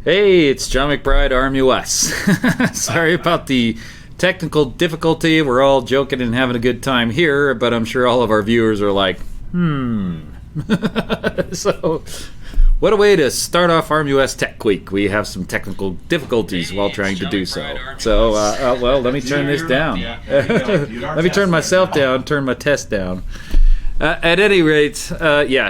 Hey, it's John McBride, RMUS. Sorry about the technical difficulty. We're all joking and having a good time here, but I'm sure all of our viewers are like, So, what a way to start off RMUS Tech Week. We have some technical difficulties while trying to do so. So, well, let me turn this down. Let me turn myself down, turn my test down. At any rate,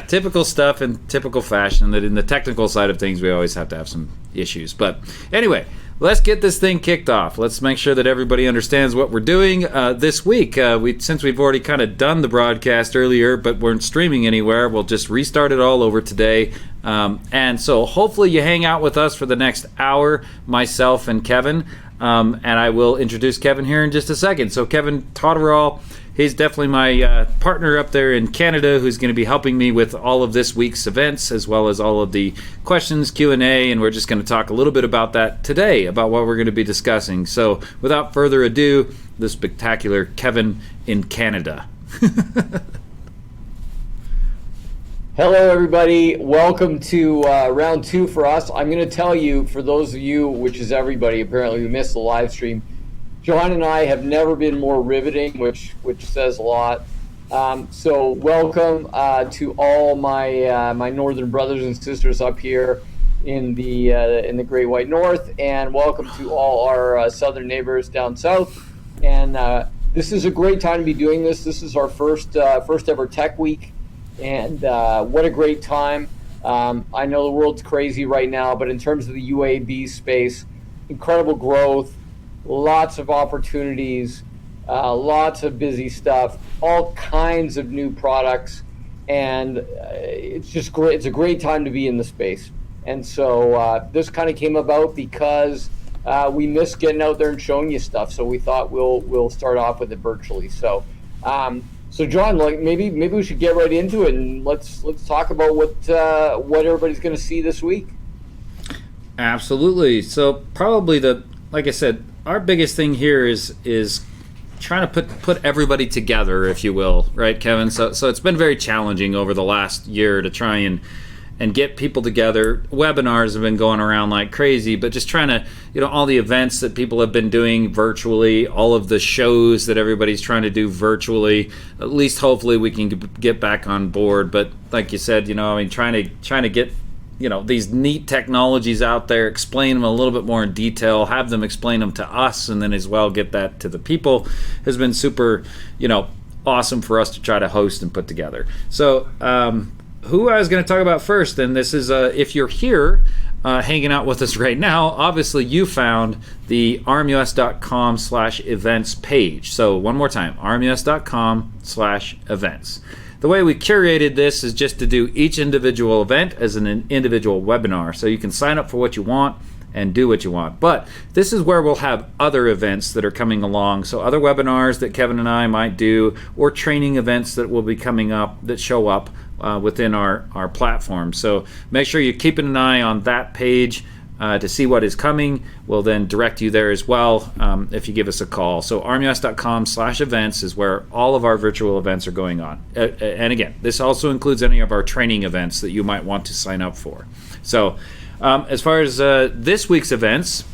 typical stuff in typical fashion, that in the technical side of things we always have to have some issues. But anyway, let's get this thing kicked off. Let's make sure that everybody understands what we're doing this week. Since we've already kind of done the broadcast earlier, but weren't streaming anywhere, we'll just restart it all over today. And so hopefully you hang out with us for the next hour, myself and Kevin. And I will introduce Kevin here in just a second. So Kevin Toderel, he's definitely my partner up there in Canada, who's going to be helping me with all of this week's events, as well as all of the questions, Q&A, and we're just going to talk a little bit about that today, about what we're going to be discussing. So without further ado, the spectacular Kevin in Canada. Hello, everybody. Welcome to round two for us. I'm going to tell you, for those of you, which is everybody apparently, who missed the live stream, John and I have never been more riveting, which says a lot. So welcome to all my my northern brothers and sisters up here in the Great White North, and welcome to all our southern neighbors down south. And this is a great time to be doing this. This is our first ever Tech Week, and what a great time. I know the world's crazy right now, but in terms of the UAV space, incredible growth. Lots of opportunities, lots of busy stuff, all kinds of new products, and it's just great. It's a great time to be in the space. And so this kind of came about because we missed getting out there and showing you stuff. So we thought we'll start off with it virtually. So so John, like maybe we should get right into it, and let's talk about what everybody's going to see this week. Absolutely. So probably like I said, our biggest thing here is trying to put everybody together, if you will, right, Kevin? So it's been very challenging over the last year to try and get people together. Webinars have been going around like crazy, but just trying to, all the events that people have been doing virtually, all of the shows that everybody's trying to do virtually, at least hopefully we can get back on board. But like you said, trying to get these neat technologies out there, explain them a little bit more in detail, have them explain them to us, and then as well get that to the people has been super, awesome for us to try to host and put together. So who I was going to talk about first, and this is if you're here hanging out with us right now, obviously you found the rmus.com/events page. So one more time, rmus.com/events. The way we curated this is just to do each individual event as an individual webinar. So you can sign up for what you want and do what you want. But this is where we'll have other events that are coming along. So other webinars that Kevin and I might do, or training events that will be coming up that show up within our platform. So make sure you're keeping an eye on that page to see what is coming. We'll then direct you there as well if you give us a call. So rmus.com/events is where all of our virtual events are going on. And again, this also includes any of our training events that you might want to sign up for. So as far as this week's events,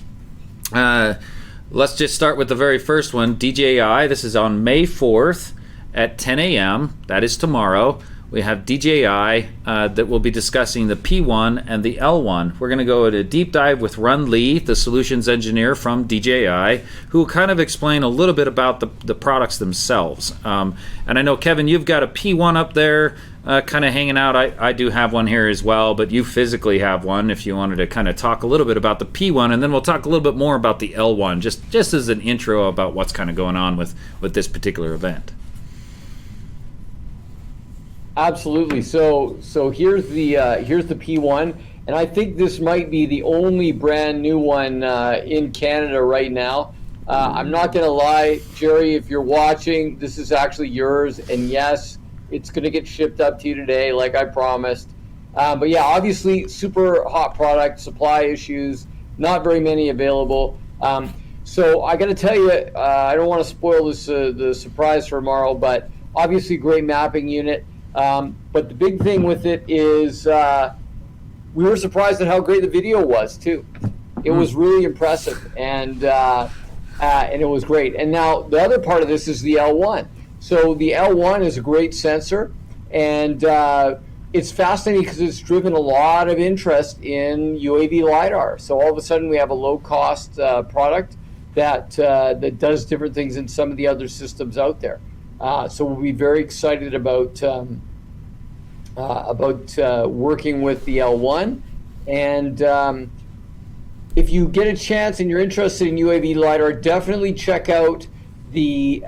let's just start with the very first one, DJI. This is on May 4th at 10 a.m. That is tomorrow. We have DJI that will be discussing the P1 and the L1. We're going to go at a deep dive with Run Lee, the solutions engineer from DJI, who will kind of explain a little bit about the products themselves. And I know, Kevin, you've got a P1 up there kind of hanging out. I do have one here as well, but you physically have one if you wanted to kind of talk a little bit about the P1, and then we'll talk a little bit more about the L1, just as an intro about what's kind of going on with this particular event. Absolutely. So here's the P1, and I think this might be the only brand new one in Canada right now. I'm not gonna lie, Jerry, if you're watching, this is actually yours, and yes, it's gonna get shipped up to you today, like I promised. But yeah, obviously, super hot product, supply issues, not very many available. So I gotta tell you, I don't want to spoil this the surprise for tomorrow, but obviously, great mapping unit. But the big thing with it is we were surprised at how great the video was too. It was really impressive, and it was great. And now the other part of this is the L1. So the L1 is a great sensor, and it's fascinating because it's driven a lot of interest in UAV LiDAR. So all of a sudden we have a low-cost product that does different things than some of the other systems out there. So we'll be very excited about working with the L1. And if you get a chance and you're interested in UAV LiDAR, definitely check out the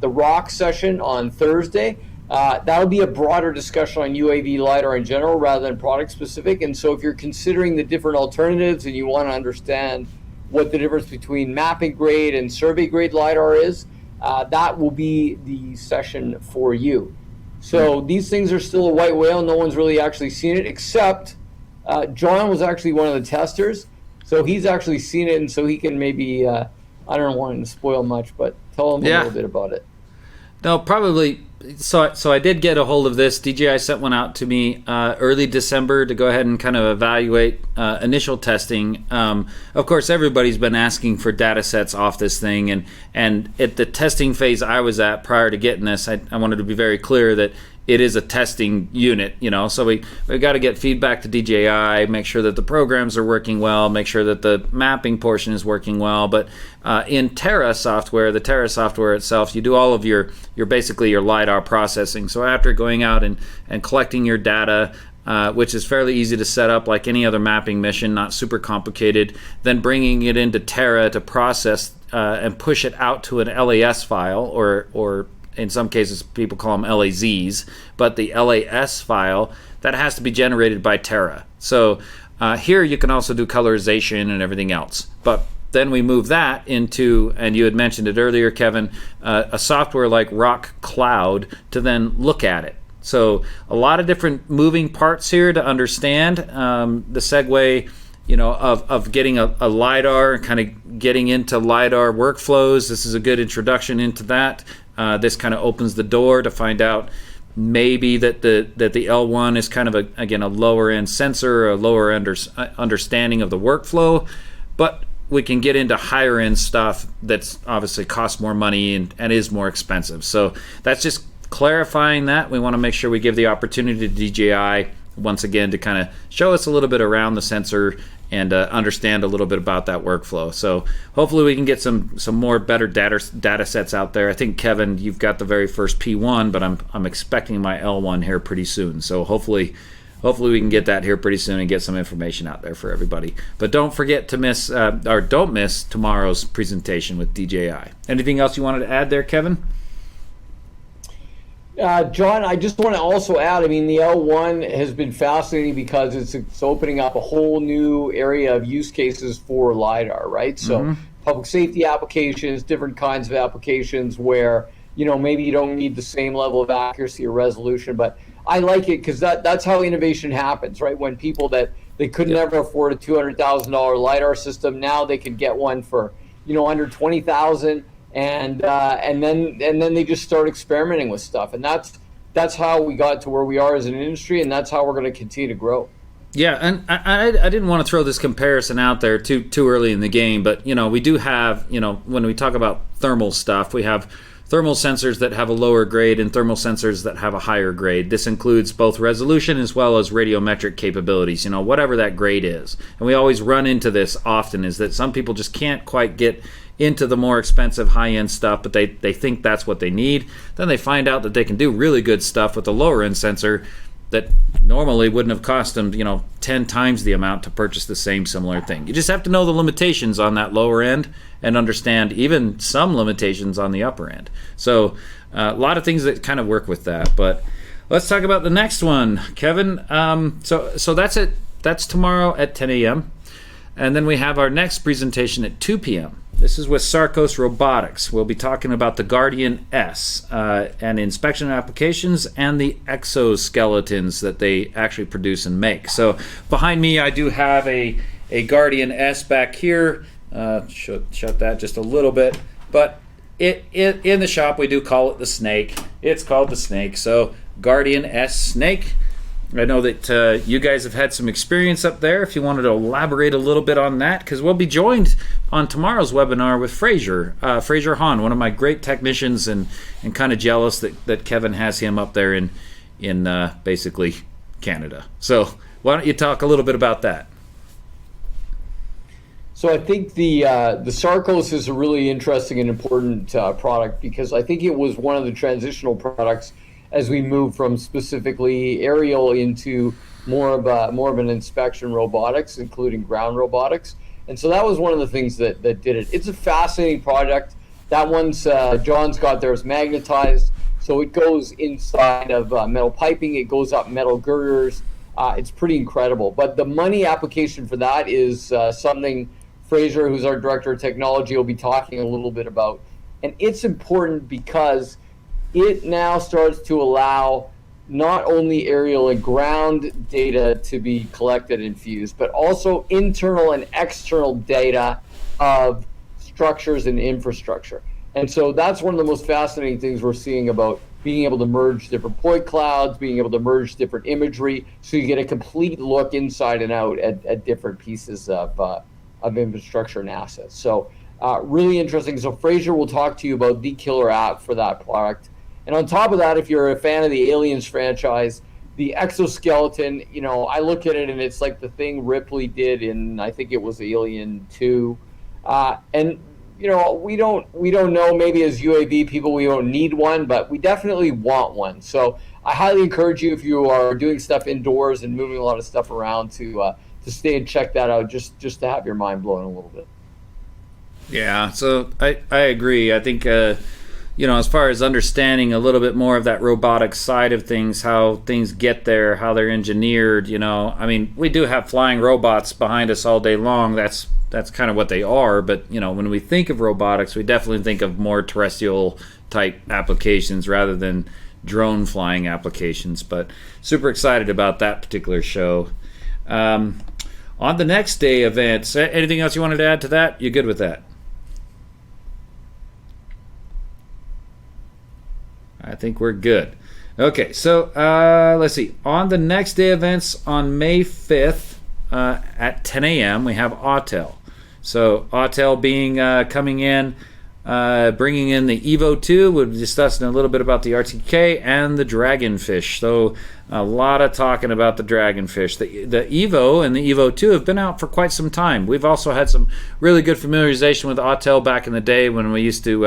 ROC session on Thursday. That'll be a broader discussion on UAV LiDAR in general rather than product specific. And so if you're considering the different alternatives and you want to understand what the difference between mapping grade and survey grade LiDAR is, that will be the session for you. So these things are still a white whale. No one's really actually seen it, except John was actually one of the testers. So he's actually seen it, and so he can maybe, I don't want to spoil much, but tell him a little bit about it. No, probably. So I did get a hold of this. DJI sent one out to me early December to go ahead and kind of evaluate initial testing. Of course, everybody's been asking for data sets off this thing, and at the testing phase I was at prior to getting this, I wanted to be very clear that it is a testing unit, so we got to get feedback to DJI, make sure that the programs are working well, make sure that the mapping portion is working well. But in Terra software, the Terra software itself, you do all of your basically your LiDAR processing. So after going out and collecting your data, which is fairly easy to set up like any other mapping mission, not super complicated, then bringing it into Terra to process and push it out to an LAS file, or in some cases people call them LAZs, but the LAS file, that has to be generated by Terra. So here you can also do colorization and everything else. But then we move that into, and you had mentioned it earlier, Kevin, a software like Rock Cloud to then look at it. So a lot of different moving parts here to understand the segue, of getting a LiDAR, kind of getting into LiDAR workflows. This is a good introduction into that. This kind of opens the door to find out maybe that the L1 is kind of a lower end sensor, a lower understanding of the workflow, but we can get into higher end stuff that's obviously costs more money and is more expensive. So that's just clarifying that. We want to make sure we give the opportunity to DJI once again to kind of show us a little bit around the sensor and understand a little bit about that workflow. So hopefully we can get some more better data sets out there. I think, Kevin, you've got the very first P1, but I'm expecting my L1 here pretty soon. So hopefully we can get that here pretty soon and get some information out there for everybody. But don't forget to don't miss tomorrow's presentation with DJI. Anything else you wanted to add there, Kevin? John, I just want to also add, the L1 has been fascinating because it's opening up a whole new area of use cases for LiDAR, right? So public safety applications, different kinds of applications where, maybe you don't need the same level of accuracy or resolution, but I like it because that's how innovation happens, right? When people that they could never afford a $200,000 LiDAR system, now they can get one for, under $20,000. And then they just start experimenting with stuff, and that's how we got to where we are as an industry, and that's how we're going to continue to grow. Yeah, and I didn't want to throw this comparison out there too early in the game, but we do have when we talk about thermal stuff, we have thermal sensors that have a lower grade and thermal sensors that have a higher grade. This includes both resolution as well as radiometric capabilities, whatever that grade is. And we always run into this often, is that some people just can't quite get into the more expensive high-end stuff, but they think that's what they need. Then they find out that they can do really good stuff with a lower-end sensor that normally wouldn't have cost them 10 times the amount to purchase the same similar thing. You just have to know the limitations on that lower end and understand even some limitations on the upper end. So a lot of things that kind of work with that. But let's talk about the next one, Kevin. So that's it. That's tomorrow at 10 a.m. And then we have our next presentation at 2 p.m. This is with Sarcos Robotics. We'll be talking about the Guardian S and inspection applications and the exoskeletons that they actually produce and make. So behind me, I do have a Guardian S back here. Shut that just a little bit. But in the shop, we do call it the Snake. It's called the Snake. So Guardian S Snake. I know that you guys have had some experience up there. If you wanted to elaborate a little bit on that, because we'll be joined on tomorrow's webinar with Fraser Hahn, one of my great technicians, and kind of jealous that Kevin has him up there in basically Canada. So why don't you talk a little bit about that? So I think the Sarcos is a really interesting and important product, because I think it was one of the transitional products as we move from specifically aerial into more of an inspection robotics, including ground robotics. And so that was one of the things that did it. It's a fascinating project. That one's John's got there is magnetized, so it goes inside of metal piping. It goes up metal girders. It's pretty incredible. But the money application for that is something Fraser, who's our director of technology, will be talking a little bit about. And it's important because it now starts to allow not only aerial and ground data to be collected and fused, but also internal and external data of structures and infrastructure. And so that's one of the most fascinating things we're seeing about being able to merge different point clouds, being able to merge different imagery, so you get a complete look inside and out at different pieces of infrastructure and assets. So really interesting. So Fraser will talk to you about the killer app for that product. And on top of that, if you're a fan of the Aliens franchise, the exoskeleton, I look at it and it's like the thing Ripley did in, I think it was Alien 2. And we don't know, maybe as UAV people we don't need one, but we definitely want one. So I highly encourage you, if you are doing stuff indoors and moving a lot of stuff around, to stay and check that out, just to have your mind blown a little bit. Yeah, so I agree. I think as far as understanding a little bit more of that robotic side of things, how things get there, how they're engineered, we do have flying robots behind us all day long. That's kind of what they are. But, when we think of robotics, we definitely think of more terrestrial type applications rather than drone flying applications. But super excited about that particular show. On the next day events, anything else you wanted to add to that? You good with that? I think we're good. Okay, so let's see. On the next day events on May 5th at 10 a.m., we have Autel. So Autel being coming in, bringing in the Evo 2. We'll be discussing a little bit about the RTK and the Dragonfish. So a lot of talking about the Dragonfish. The Evo and the Evo 2 have been out for quite some time. We've also had some really good familiarization with Autel back in the day when we used to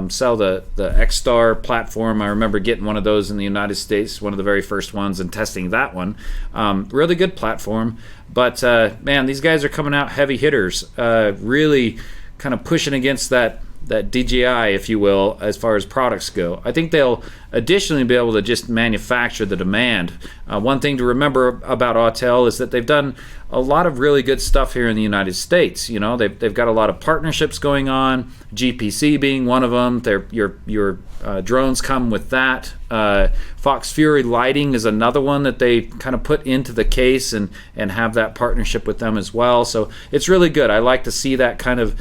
sell the X-Star platform. I remember getting one of those in the United States, one of the very first ones, and testing that one. Really good platform. But, man, these guys are coming out heavy hitters, really kind of pushing against that DJI, if you will, as far as products go. I think they'll additionally be able to just manufacture the demand. One thing to remember about Autel is that they've done a lot of really good stuff here in the United States. They've got a lot of partnerships going on, GPC being one of them. Your drones come with that. Fox Fury Lighting is another one that they kind of put into the case and have that partnership with them as well. So it's really good. I like to see that kind of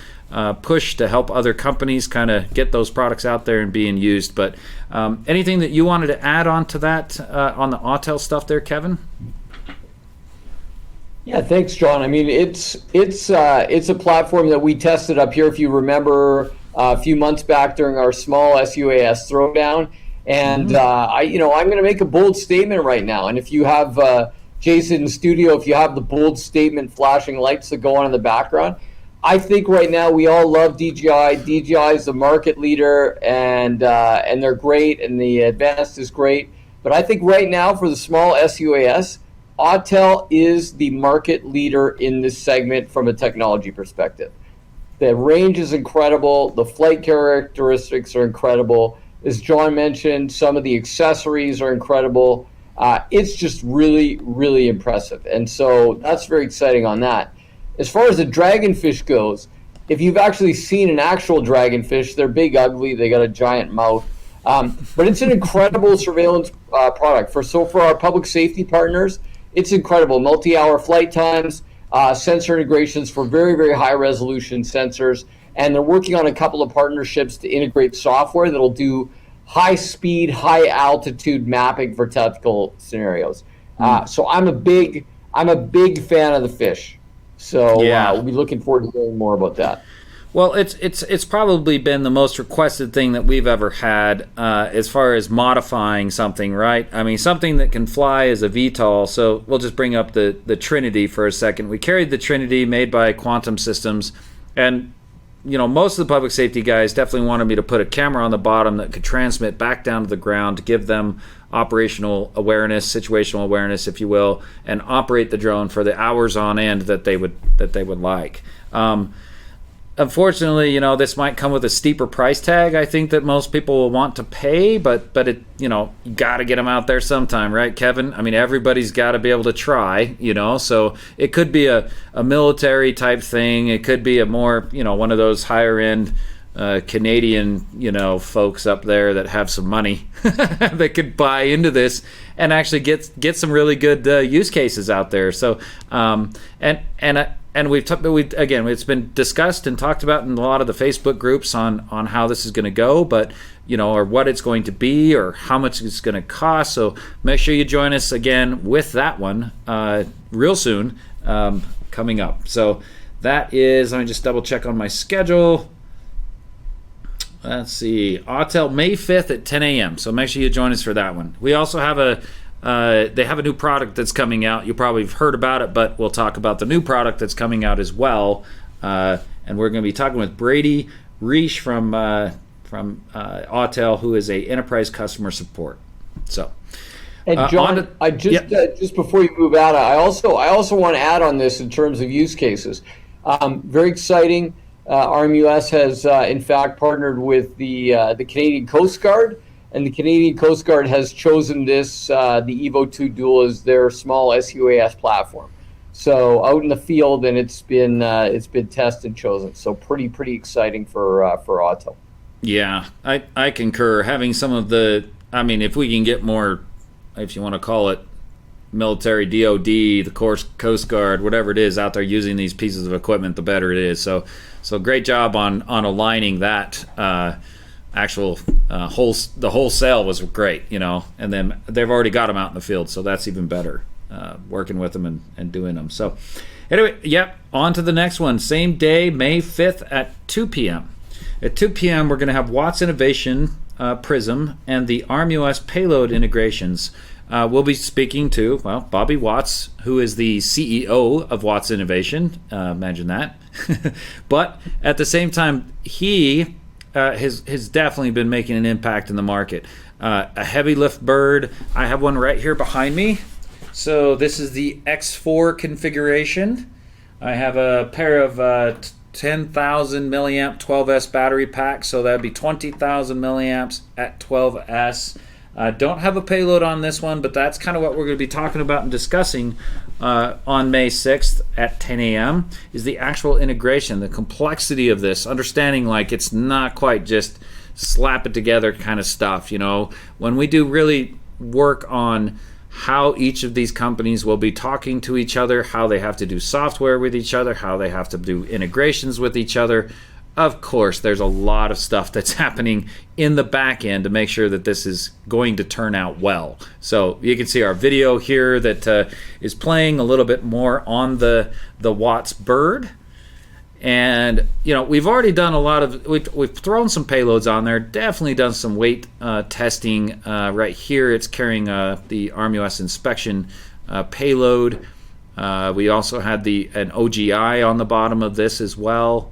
push to help other companies kind of get those products out there and being used. But anything that you wanted to add on to that on the Autel stuff there, Kevin? Yeah, thanks, John. It's a platform that we tested up here, if you remember, a few months back during our small SUAS throwdown. And I'm going to make a bold statement right now. And if you have Jason in studio, if you have the bold statement flashing lights that go on in the background, I think right now we all love DJI. DJI is the market leader, and they're great, and the advanced is great. But I think right now for the small SUAS, Autel is the market leader in this segment from a technology perspective. The range is incredible. The flight characteristics are incredible. As John mentioned, some of the accessories are incredible. It's just really, really impressive. And so that's very exciting on that. As far as the Dragonfish goes, if you've actually seen an actual dragonfish, they're big, ugly, they got a giant mouth. But it's an incredible surveillance product. For our public safety partners, it's incredible. Multi-hour flight times, sensor integrations for very, very high resolution sensors. And they're working on a couple of partnerships to integrate software that'll do high speed, high altitude mapping for tactical scenarios. So I'm a big fan of the fish. So Yeah. we'll be looking forward to hearing more about that. Well, it's probably been the most requested thing that we've ever had as far as modifying something, right? I mean, something that can fly as a VTOL. So we'll just bring up the Trinity for a second. We carried the Trinity made by Quantum Systems, and most of the public safety guys definitely wanted me to put a camera on the bottom that could transmit back down to the ground to give them operational awareness, situational awareness, if you will, and operate the drone for the hours on end that they would like. Unfortunately, this might come with a steeper price tag, I think, that most people will want to pay, but it, you got to get them out there sometime, right, Kevin? I mean, everybody's got to be able to try, so it could be a military type thing. It could be a more, one of those higher end Canadian, folks up there that have some money that could buy into this and actually get some really good use cases out there. So, and again, it's been discussed and talked about in a lot of the Facebook groups on how this is going to go, but or what it's going to be or how much it's going to cost. So make sure you join us again with that one real soon coming up. So that is, let me just double check on my schedule. Let's see, Autel May 5th at 10 a.m. So make sure you join us for that one. We also have they have a new product that's coming out. You probably have heard about it, but we'll talk about the new product that's coming out as well. And we're going to be talking with Brady Reish from Autel, who is a enterprise customer support. So, and John, just before you move out, I also want to add on this in terms of use cases. Very exciting. RMUS has in fact partnered with the Canadian Coast Guard. And the Canadian Coast Guard has chosen this, the Evo 2 Dual, as their small SUAS platform. So out in the field, and it's been tested and chosen. So pretty exciting for Autel. Yeah, I concur. Having some of if we can get more, if you want to call it military, DOD, the Coast Guard, whatever it is, out there using these pieces of equipment, the better it is. So great job on aligning that. The whole sale was great, and then they've already got them out in the field, so that's even better, working with them and doing them. So anyway, on to the next one. Same day, May 5th at 2 p.m. At 2 p.m., we're going to have Watts Innovation, Prism, and the RMUS payload integrations. We'll be speaking to, Bobby Watts, who is the CEO of Watts Innovation. Imagine that. But at the same time, he has definitely been making an impact in the market. A heavy lift bird. I have one right here behind me. So this is the X4 configuration. I have a pair of 10,000 milliamp 12S battery packs, so that'd be 20,000 milliamps at 12S. Don't have a payload on this one, but that's kind of what we're going to be talking about and discussing on May 6th at 10 a.m. is the actual integration, the complexity of this, understanding it's not quite just slap it together kind of stuff. When we do really work on how each of these companies will be talking to each other, how they have to do software with each other, how they have to do integrations with each other. Of course, there's a lot of stuff that's happening in the back end to make sure that this is going to turn out well. So you can see our video here that is playing a little bit more on the Watts bird. And, we've already done a lot of, we've thrown some payloads on there, definitely done some weight testing. Right here, it's carrying the RMUS inspection payload. We also had an OGI on the bottom of this as well.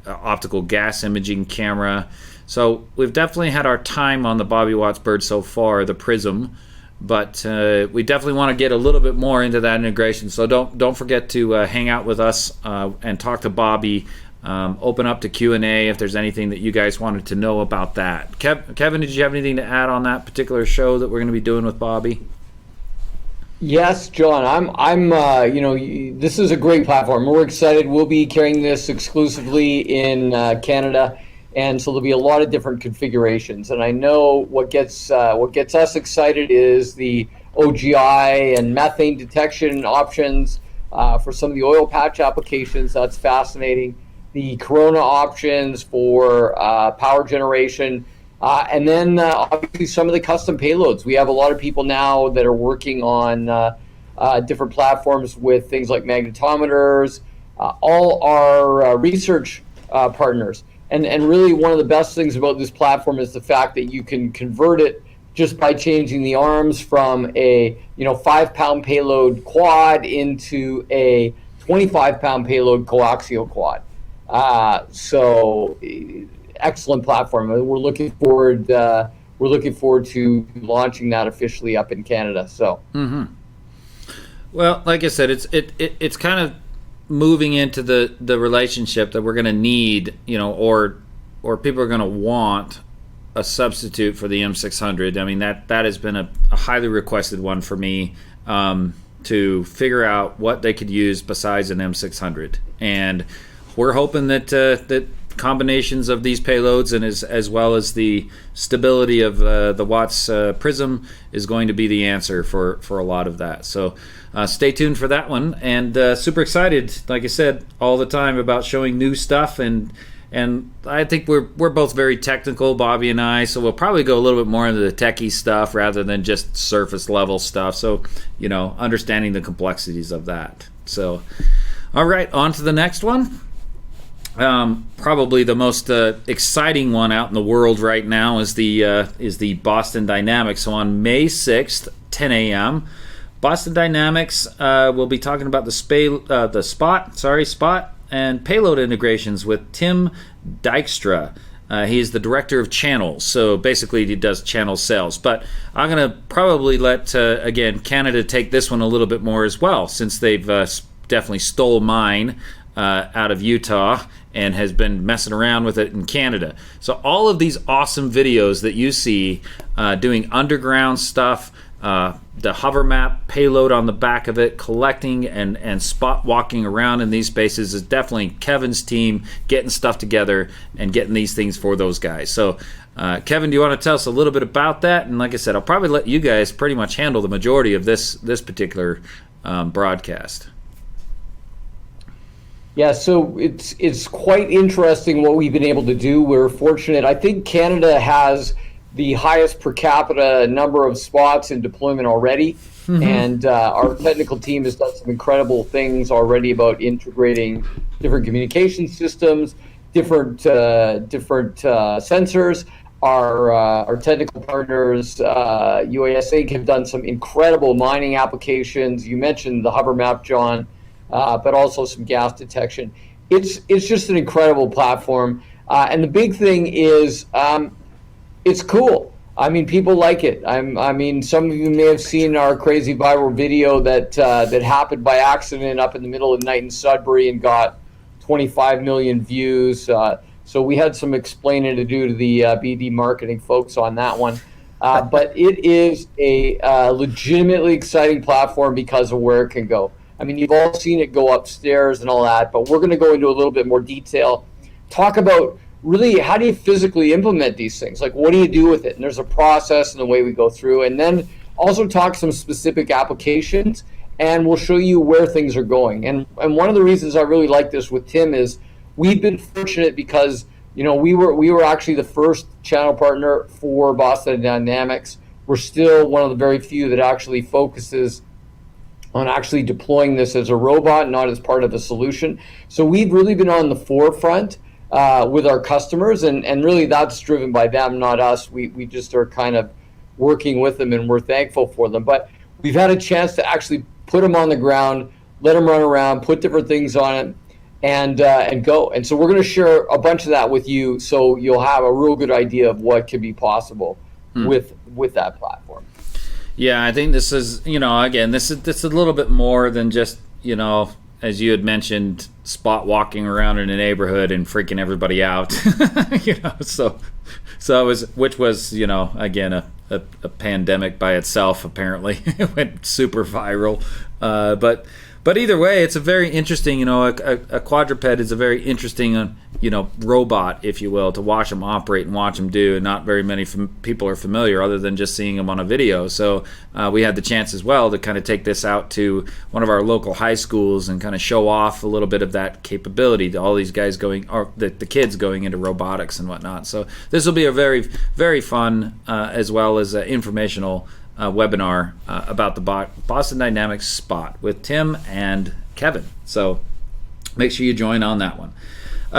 Optical gas imaging camera. So we've definitely had our time on the Bobby Watts bird so far, the Prism, but we definitely want to get a little bit more into that integration. So don't forget to hang out with us and talk to Bobby. Open up to Q&A if there's anything that you guys wanted to know about that. Kevin, did you have anything to add on that particular show that we're going to be doing with Bobby? Yes, John. I'm. This is a great platform. We're excited. We'll be carrying this exclusively in Canada, and so there'll be a lot of different configurations. And I know what gets us excited is the OGI and methane detection options for some of the oil patch applications. That's fascinating. The Corona options for power generation. And then obviously some of the custom payloads. We have a lot of people now that are working on different platforms with things like magnetometers, all our research partners. And really one of the best things about this platform is the fact that you can convert it just by changing the arms from a 5-pound payload quad into a 25-pound payload coaxial quad. So excellent platform. We're looking forward to launching that officially up in Canada. So. Mm-hmm. Well, like I said, it's kind of moving into the relationship that we're going to need, or people are going to want a substitute for the M600. I mean, that has been a highly requested one for me, to figure out what they could use besides an M600. And we're hoping that combinations of these payloads and as well as the stability of the Watts Prism is going to be the answer for a lot of that. So stay tuned for that one, and super excited, like I said, all the time about showing new stuff, and I think we're both very technical, Bobby and I, so we'll probably go a little bit more into the techie stuff rather than just surface level stuff, so understanding the complexities of that. So all right, on to the next one. Probably the most exciting one out in the world right now is the Boston Dynamics. So on May 6th, 10 a.m., Boston Dynamics will be talking about the Spot and payload integrations with Tim Dykstra. He's the director of channels, so basically he does channel sales. But I'm going to probably let, again, Canada take this one a little bit more as well, since they've definitely stole mine out of Utah and has been messing around with it in Canada. So all of these awesome videos that you see doing underground stuff, the hover map payload on the back of it, collecting and spot walking around in these spaces is definitely Kevin's team getting stuff together and getting these things for those guys. So Kevin, do you want to tell us a little bit about that? And like I said, I'll probably let you guys pretty much handle the majority of this particular broadcast. Yeah, so it's quite interesting what we've been able to do. We're fortunate. I think Canada has the highest per capita number of spots in deployment already. Mm-hmm. And our technical team has done some incredible things already about integrating different communication systems, different sensors. Our technical partners, UAS Inc., have done some incredible mining applications. You mentioned the hover map, John. But also some gas detection. It's just an incredible platform. And the big thing is it's cool. I mean, people like it. I mean, some of you may have seen our crazy viral video that happened by accident up in the middle of the night in Sudbury and got 25 million views. So we had some explaining to do to the BD marketing folks on that one. But it is a legitimately exciting platform because of where it can go. I mean, you've all seen it go upstairs and all that, but we're going to go into a little bit more detail. Talk about really how do you physically implement these things? Like, what do you do with it? And there's a process and the way we go through. And then also talk some specific applications, and we'll show you where things are going. And one of the reasons I really like this with Tim is we've been fortunate because, we were actually the first channel partner for Boston Dynamics. We're still one of the very few that actually focuses on actually deploying this as a robot, not as part of a solution. So we've really been on the forefront with our customers, and really that's driven by them, not us. We just are kind of working with them, and we're thankful for them. But we've had a chance to actually put them on the ground, let them run around, put different things on it, and go. And so we're going to share a bunch of that with you, so you'll have a real good idea of what can be possible with that platform. Yeah, I think this is, again, this is a little bit more than just, as you had mentioned, spot walking around in a neighborhood and freaking everybody out. So it was, which was, again, a pandemic by itself. Apparently, it went super viral. But either way, it's a very interesting, a quadruped is a very interesting robot, if you will, to watch them operate and watch them do. Not very many people are familiar other than just seeing them on a video. So we had the chance as well to kind of take this out to one of our local high schools and kind of show off a little bit of that capability to all these guys going, or the kids going into robotics and whatnot. So this will be a very, very fun as well as informational webinar about the Boston Dynamics Spot with Tim and Kevin. So make sure you join on that one.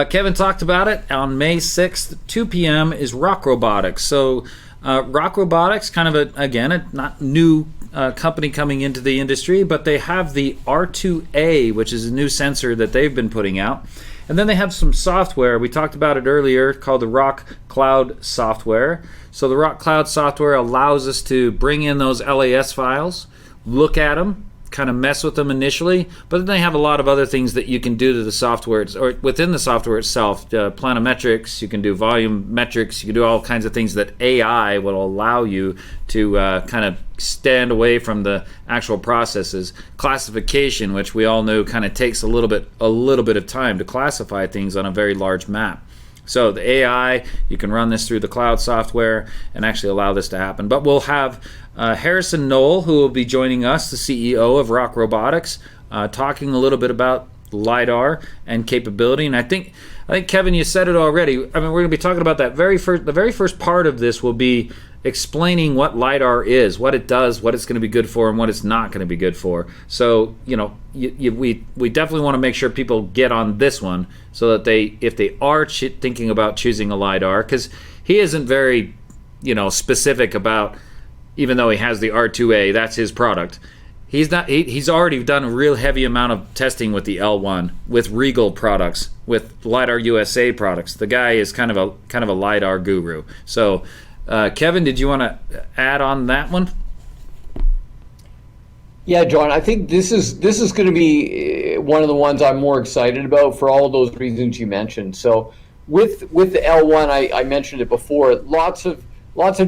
Kevin talked about it on May 6th, 2 p.m. is Rock Robotics. So Rock Robotics, kind of a not new company coming into the industry, but they have the R2A, which is a new sensor that they've been putting out. And then they have some software. We talked about it earlier, called the Rock Cloud software. So the Rock Cloud software allows us to bring in those LAS files, look at them, kind of mess with them initially, but then they have a lot of other things that you can do to the software, or within the software itself. Planometrics, you can do volume metrics, you can do all kinds of things that AI will allow you to kind of stand away from the actual processes. Classification, which we all know kind of takes a little bit of time to classify things on a very large map. So the AI, you can run this through the cloud software and actually allow this to happen. But we'll have Harrison Knoll, who will be joining us, the CEO of Rock Robotics, talking a little bit about LiDAR and capability. And I think Kevin, you said it already. I mean, we're going to be talking about that the very first part of this will be explaining what LiDAR is, what it does, what it's going to be good for, and what it's not going to be good for. So, we definitely want to make sure people get on this one so that if they are thinking about choosing a LiDAR, because he isn't very, specific about, even though he has the R2A, that's his product. He's already done a real heavy amount of testing with the L1, with Regal products, with LiDAR USA products. The guy is kind of a LiDAR guru. So, Kevin, did you want to add on that one? Yeah, John, I think this is going to be one of the ones I'm more excited about for all of those reasons you mentioned. So with the L1, I mentioned it before, lots of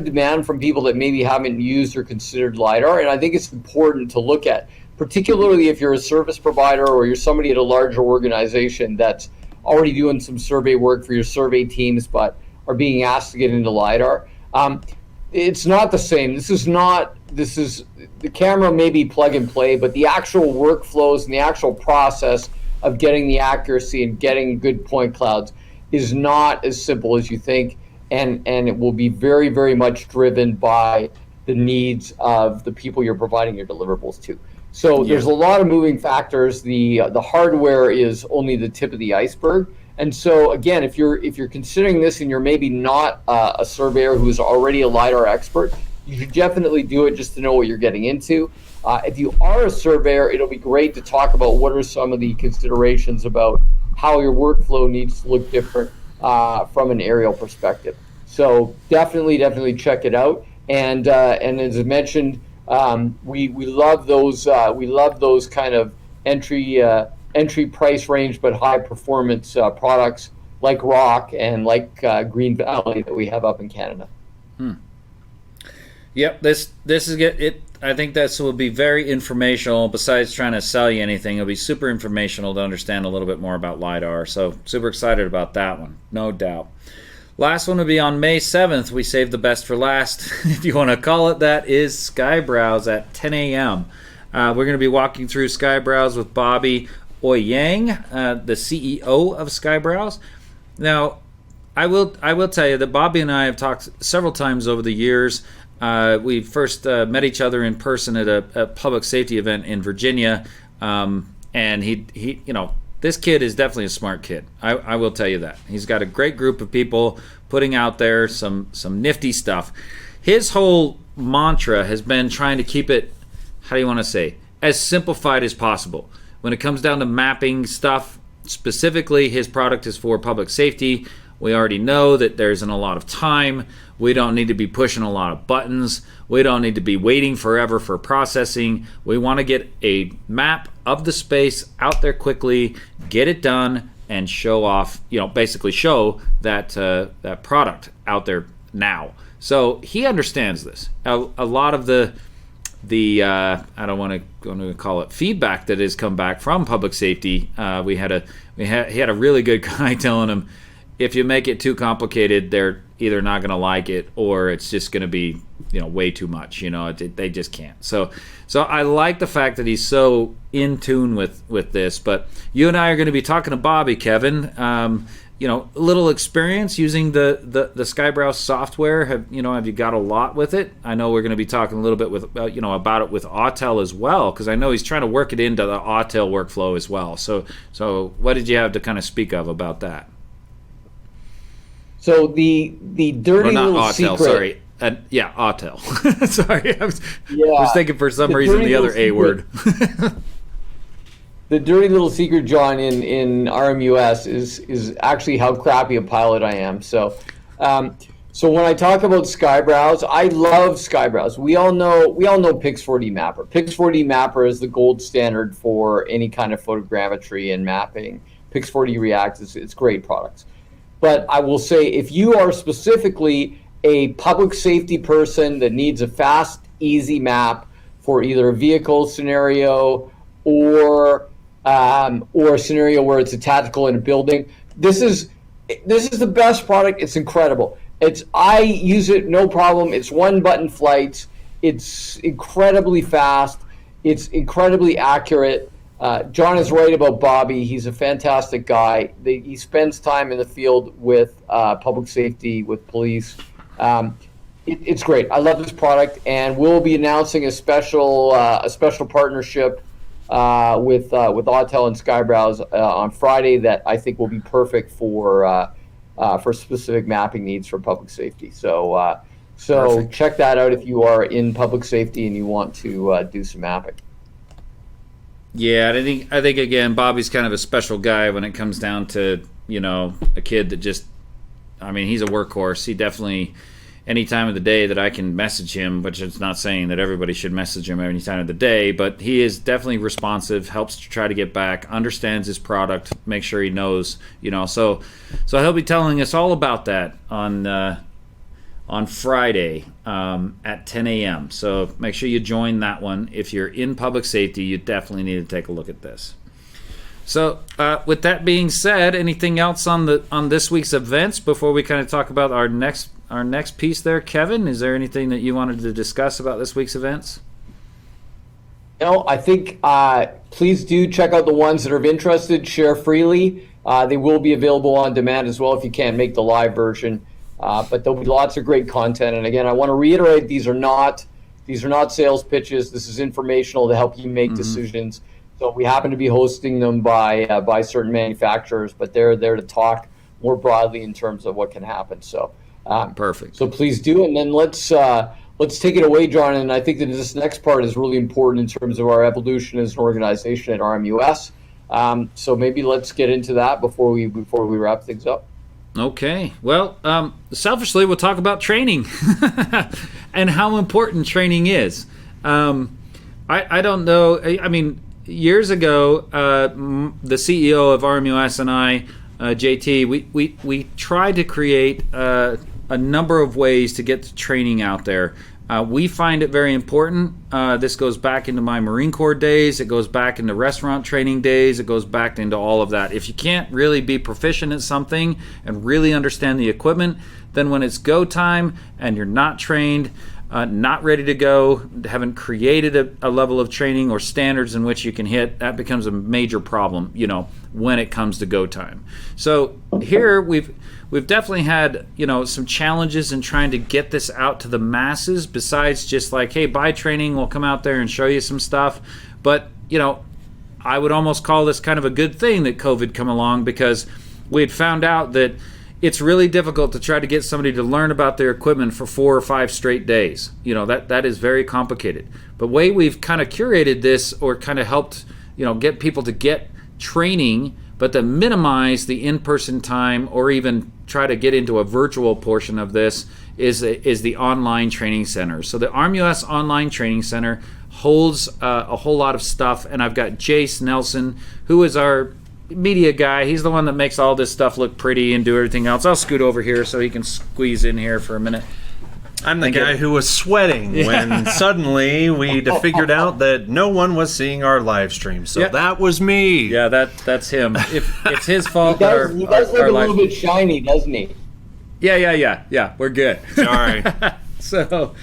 demand from people that maybe haven't used or considered LiDAR, and I think it's important to look at, particularly if you're a service provider or you're somebody at a larger organization that's already doing some survey work for your survey teams but are being asked to get into LiDAR. It's not the same. This is the camera may be plug and play, but the actual workflows and the actual process of getting the accuracy and getting good point clouds is not as simple as you think, and it will be very, very much driven by the needs of the people you're providing your deliverables to. So There's a lot of moving factors. The hardware is only the tip of the iceberg. And so again, if you're considering this and you're maybe not a surveyor who's already a LiDAR expert, you should definitely do it just to know what you're getting into. If you are a surveyor, it'll be great to talk about what are some of the considerations about how your workflow needs to look different from an aerial perspective. So definitely check it out. And as I mentioned, we love those kind of entry price range but high performance products like Rock and like Green Valley that we have up in Canada. Yep, this is it. I think this will be very informational. Besides trying to sell you anything, it'll be super informational to understand a little bit more about LiDAR. So super excited about that one, no doubt. Last one will be on May 7th. We saved the best for last, if you want to call it that, is Skybrowse at 10 a.m. We're going to be walking through Skybrowse with Bobby Ouyang, the CEO of Skybrowse. Now, I will tell you that Bobby and I have talked several times over the years. We first met each other in person at a public safety event in Virginia, and he this kid is definitely a smart kid. I will tell you that. He's got a great group of people putting out there some nifty stuff. His whole mantra has been trying to keep it, how do you want to say, as simplified as possible. When it comes down to mapping stuff, specifically his product is for public safety. We already know that there isn't a lot of time. We don't need to be pushing a lot of buttons. We don't need to be waiting forever for processing. We want to get a map of the space out there quickly, get it done, and show off, basically show that that product out there now. So he understands this. A lot of the the I don't want to call it feedback that has come back from public safety. He had a really good guy telling him, if you make it too complicated, they're either not going to like it or it's just going to be, way too much. They just can't. So I like the fact that he's so in tune with this. But you and I are going to be talking to Bobby, Kevin. A little experience using the Skybrowse software. Have you got a lot with it? I know we're going to be talking a little bit about it with Autel as well, because I know he's trying to work it into the Autel workflow as well. So what did you have to kind of speak of about that? So the dirty little Autel, secret. sorry. Autel. Sorry, I was thinking for some reason the other A word. The dirty little secret, John, in RMUS is actually how crappy a pilot I am. So when I talk about Skybrowse, I love Skybrowse. We all know Pix4D Mapper. Pix4D Mapper is the gold standard for any kind of photogrammetry and mapping. Pix4D React it's great products. But I will say, if you are specifically a public safety person that needs a fast, easy map for either a vehicle scenario or a scenario where it's a tactical in a building, this is the best product. It's incredible. I use it no problem. It's one button flights. It's incredibly fast. It's incredibly accurate. John is right about Bobby. He's a fantastic guy. He spends time in the field with public safety, with police. It's great. I love this product, and we'll be announcing a special partnership with Autel and Skybrowse on Friday that I think will be perfect for specific mapping needs for public safety. So check that out if you are in public safety and you want to do some mapping. Yeah, I think again, Bobby's kind of a special guy when it comes down to, a kid that just, he's a workhorse. He definitely, any time of the day that I can message him, which is not saying that everybody should message him any time of the day, but he is definitely responsive, helps to try to get back, understands his product, make sure he knows, so he'll be telling us all about that on Friday at 10 a.m. So make sure you join that one. If you're in public safety, you definitely need to take a look at this. So with that being said, anything else on this week's events before we kind of talk about our next piece there, Kevin? Is there anything that you wanted to discuss about this week's events? No, I think please do check out the ones that are interested. Share freely. They will be available on demand as well if you can't make the live version. But there'll be lots of great content. And again, I want to reiterate, these are not sales pitches. This is informational to help you make decisions. So we happen to be hosting them by certain manufacturers, but they're there to talk more broadly in terms of what can happen. So perfect. So please do, and then let's take it away, John. And I think that this next part is really important in terms of our evolution as an organization at RMUS. So maybe let's get into that before we wrap things up. Okay. Well, selfishly, we'll talk about training and how important training is. I don't know. Years ago, the CEO of RMUS and I, JT, we tried to create a number of ways to get the training out there. We find it very important. This goes back into my Marine Corps days. It goes back into restaurant training days. It goes back into all of that. If you can't really be proficient at something and really understand the equipment, then when it's go time and you're not trained, not ready to go, haven't created a level of training or standards in which you can hit, that becomes a major problem, when it comes to go time. So here we've definitely had, some challenges in trying to get this out to the masses, besides just like, hey, buy training, we'll come out there and show you some stuff. But, I would almost call this kind of a good thing that COVID come along, because we had found out that it's really difficult to try to get somebody to learn about their equipment for 4 or 5 straight days. That is very complicated. But way we've kind of curated this, or kind of helped, get people to get training, but to minimize the in-person time, or even try to get into a virtual portion of this, is the online training center. So the RMUS Online Training Center holds a whole lot of stuff, and I've got Jace Nelson, who is our media guy. He's the one that makes all this stuff look pretty and do everything else. I'll scoot over here so he can squeeze in here for a minute. I'm the guy who was sweating when suddenly we figured out that no one was seeing our live stream. So that was me. Yeah, that's him. If it's his fault. He does look a little bit shiny, doesn't he? Yeah. We're good. Sorry. So,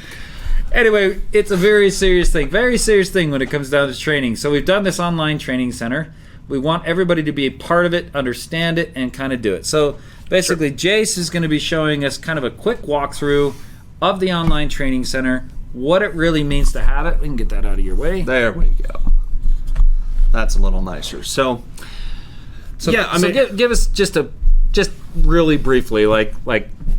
anyway, it's a very serious thing when it comes down to training. So we've done this online training center. We want everybody to be a part of it, understand it, and kind of do it. So basically, Jace is going to be showing us kind of a quick walkthrough of the online training center, what it really means to have it. We can get that out of your way. There we go. That's a little nicer. So give us just really briefly, like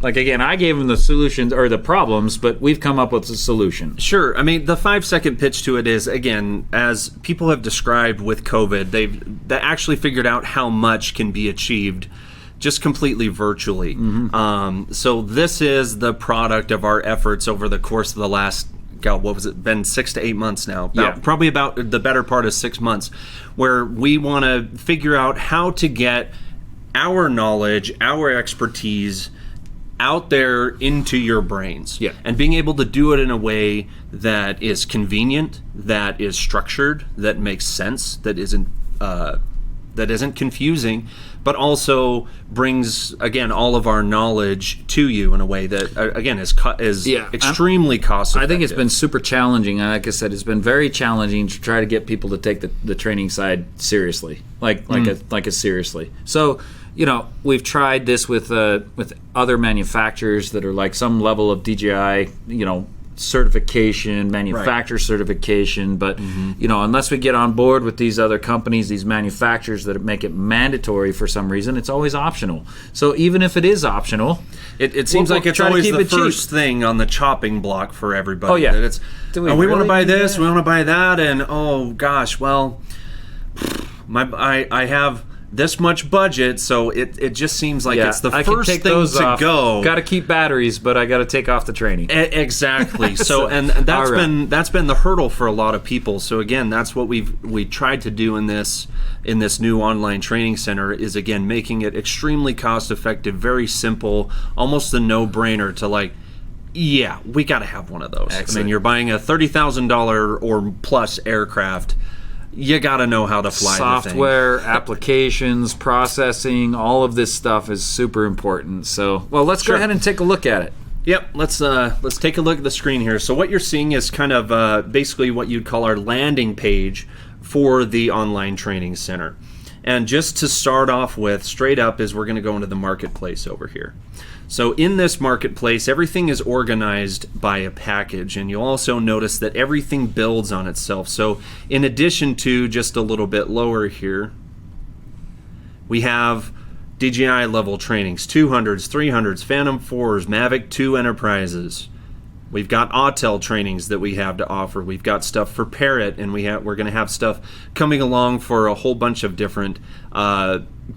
again, I gave them the solutions or the problems, but we've come up with a solution. Sure. I mean, the 5-second pitch to it is, again, as people have described with COVID, they actually figured out how much can be achieved just completely virtually. Mm-hmm. So this is the product of our efforts over the course of the last, what was it, been 6 to 8 months now? Probably about the better part of 6 months, where we want to figure out how to get our knowledge, our expertise out there into your brains. Yeah. And being able to do it in a way that is convenient, that is structured, that makes sense, that isn't confusing, but also brings, again, all of our knowledge to you in a way that, again, is extremely cost effective. I think it's been super challenging. Like I said, it's been very challenging to try to get people to take the training side seriously, like seriously. So, we've tried this with other manufacturers that are like some level of DJI, certification, manufacturer certification, but unless we get on board with these other companies, these manufacturers that make it mandatory for some reason, it's always optional. So even if it is optional, it seems like it's always the first thing on the chopping block for everybody. Oh yeah, that it's we want to buy this, we want to buy that, and oh gosh, well, I have this much budget, so it just seems like it's the first thing to go. Got to keep batteries, but I got to take off the training. Exactly. So and that's been the hurdle for a lot of people. So again, that's what we tried to do in this new online training center, is again making it extremely cost effective, very simple, almost a no-brainer to we got to have one of those. Excellent. I mean, you're buying a $30,000 or plus aircraft. You got to know how to fly software, applications, processing, all of this stuff is super important. So, let's go ahead and take a look at it. Yep, let's take a look at the screen here. So what you're seeing is kind of basically what you'd call our landing page for the online training center. And just to start off with, straight up, is we're going to go into the marketplace over here. So in this marketplace, everything is organized by a package, and you'll also notice that everything builds on itself. So in addition to just a little bit lower here, we have DJI level trainings, 200s, 300s, Phantom 4s, Mavic 2 Enterprises. We've got Autel trainings that we have to offer. We've got stuff for Parrot, and we're going to have stuff coming along for a whole bunch of different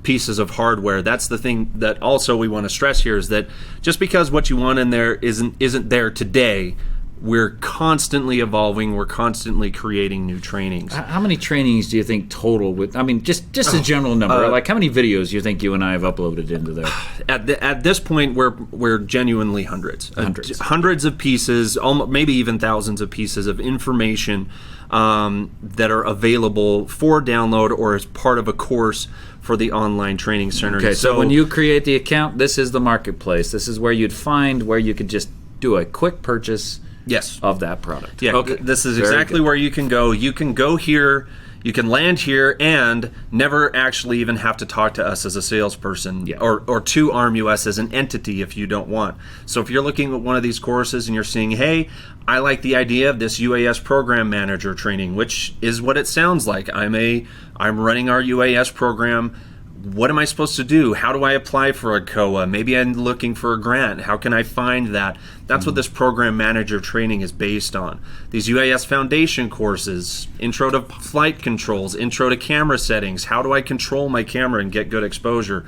pieces of hardware. That's the thing that also we want to stress here, is that just because what you want in there isn't there today, we're constantly evolving. We're constantly creating new trainings. How many trainings do you think total? Just a general number. Like how many videos do you think you and I have uploaded into there? At this point, we're genuinely hundreds of pieces, maybe even thousands of pieces of information that are available for download or as part of a course for the online training center. Okay, so when you create the account, this is the marketplace. This is where you'd find where you could just do a quick purchase. Yes. Of that product. Yeah, okay. This is exactly where you can go. You can go here, you can land here, and never actually even have to talk to us as a salesperson or to RMUS as an entity if you don't want. So if you're looking at one of these courses and you're seeing, hey, I like the idea of this UAS program manager training, which is what it sounds like. I'm running our UAS program. What am I supposed to do? How do I apply for a COA? Maybe I'm looking for a grant. How can I find that? That's what this program manager training is based on. These UAS foundation courses, intro to flight controls, intro to camera settings. How do I control my camera and get good exposure?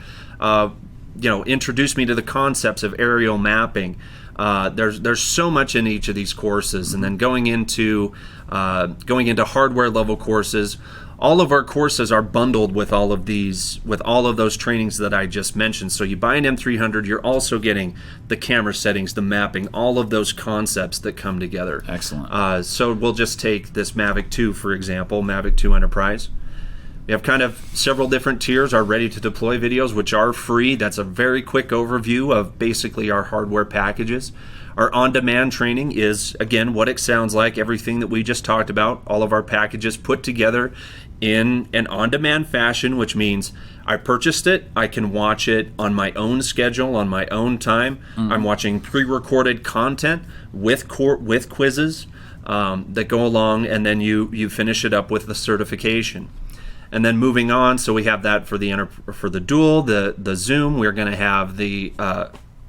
Introduce me to the concepts of aerial mapping. There's so much in each of these courses, and then going into hardware level courses, all of our courses are bundled with all of those trainings that I just mentioned. So you buy an M300, you're also getting the camera settings, the mapping, all of those concepts that come together. Excellent. So we'll just take this Mavic 2, for example, Mavic 2 Enterprise. We have kind of several different tiers, our ready to deploy videos, which are free. That's a very quick overview of basically our hardware packages. Our on-demand training is, again, what it sounds like, everything that we just talked about, all of our packages put together in an on-demand fashion, which means I purchased it, I can watch it on my own schedule, on my own time. I'm watching pre-recorded content with quizzes that go along, and then you finish it up with the certification. And then moving on, so we have that for the Dual, the Zoom. We're going to have the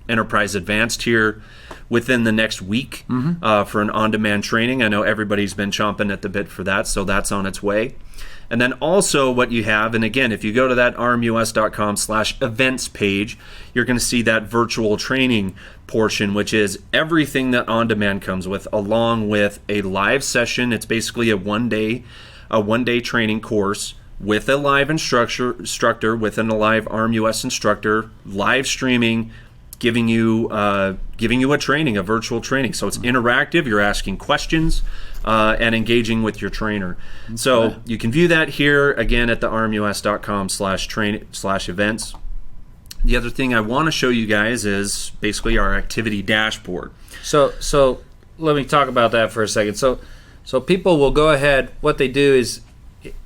Enterprise Advanced here within the next week for an on-demand training. I know everybody's been chomping at the bit for that, so that's on its way. And then also what you have, and again, if you go to that rmus.com/events page, you're going to see that virtual training portion, which is everything that on-demand comes with, along with a live session. It's basically a one-day training course with a live instructor, with a live RMUS instructor, live streaming, giving you a training, a virtual training. So it's interactive. You're asking questions and engaging with your trainer. So you can view that here again at the rmus.com/events. The other thing I want to show you guys is basically our activity dashboard. So let me talk about that for a second. So people will go ahead. What they do is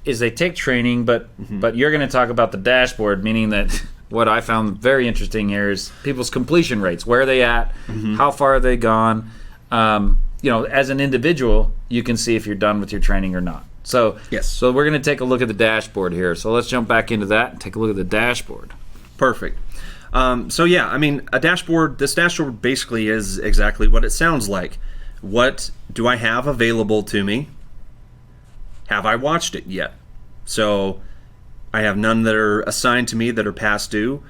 they take training, but you're going to talk about the dashboard, meaning that what I found very interesting here is people's completion rates. Where are they at? How far have they gone? As an individual, you can see if you're done with your training or not. So yes. So we're going to take a look at the dashboard here. So let's jump back into that and take a look at the dashboard. Perfect. This dashboard basically is exactly what it sounds like. What do I have available to me? Have I watched it yet? So I have none that are assigned to me that are past due,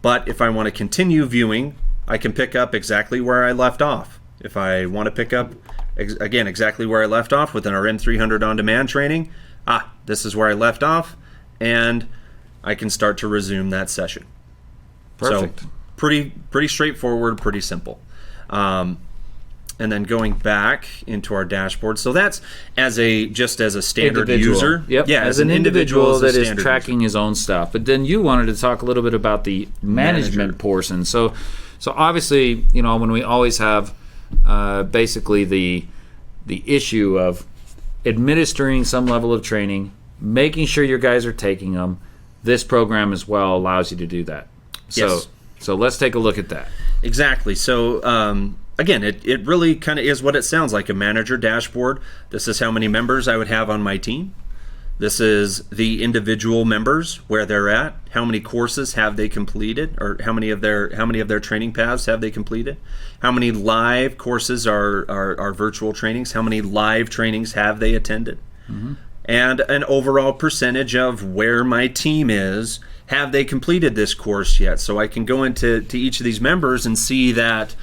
but if I want to continue viewing, I can pick up exactly where I left off. If I want to pick up, again, exactly where I left off within our M300 on-demand training, this is where I left off, and I can start to resume that session. Perfect. So pretty straightforward, pretty simple. And then going back into our dashboard. So that's as a standard Individual. user. Yep. Yeah, as an individual that is tracking user. his own stuff. But then you wanted to talk a little bit about the management portion. So obviously, when we always have basically the issue of administering some level of training, making sure your guys are taking them, this program as well allows you to do that. Yes. So let's take a look at that. Exactly. So again, it really kind of is what it sounds like, a manager dashboard. This is how many members I would have on my team. This is the individual members, where they're at, how many courses have they completed, or how many of their training paths have they completed, how many live courses are virtual trainings, how many live trainings have they attended, and an overall percentage of where my team is. Have they completed this course yet? So I can go into each of these members and see that,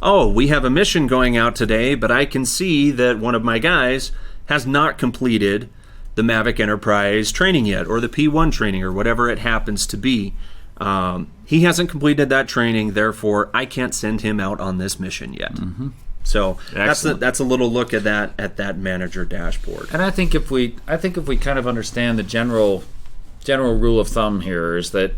we have a mission going out today, but I can see that one of my guys has not completed the Mavic Enterprise training yet, or the P1 training, or whatever it happens to be. He hasn't completed that training, therefore I can't send him out on this mission yet. So that's a little look at that manager dashboard. And I think if we kind of understand the general rule of thumb here is that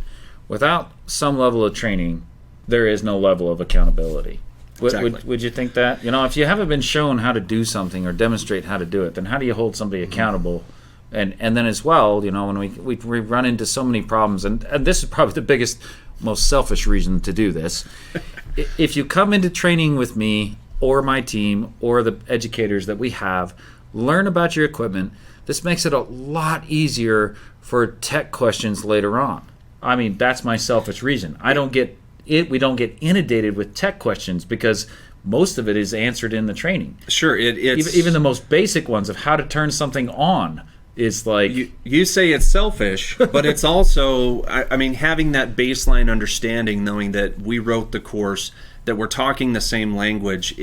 without some level of training, there is no level of accountability. Exactly. Would you think that? If you haven't been shown how to do something or demonstrate how to do it, then how do you hold somebody accountable? And then as well, when we run into so many problems, and this is probably the biggest, most selfish reason to do this. If you come into training with me or my team or the educators that we have, learn about your equipment, this makes it a lot easier for tech questions later on. I mean, that's my selfish reason. We don't get inundated with tech questions because most of it is answered in the traiing. Sure, it's even the most basic ones of how to turn something on is like you say it's selfish, but it's also having that baseline understanding, knowing that we wrote the course, that we're talking the same language.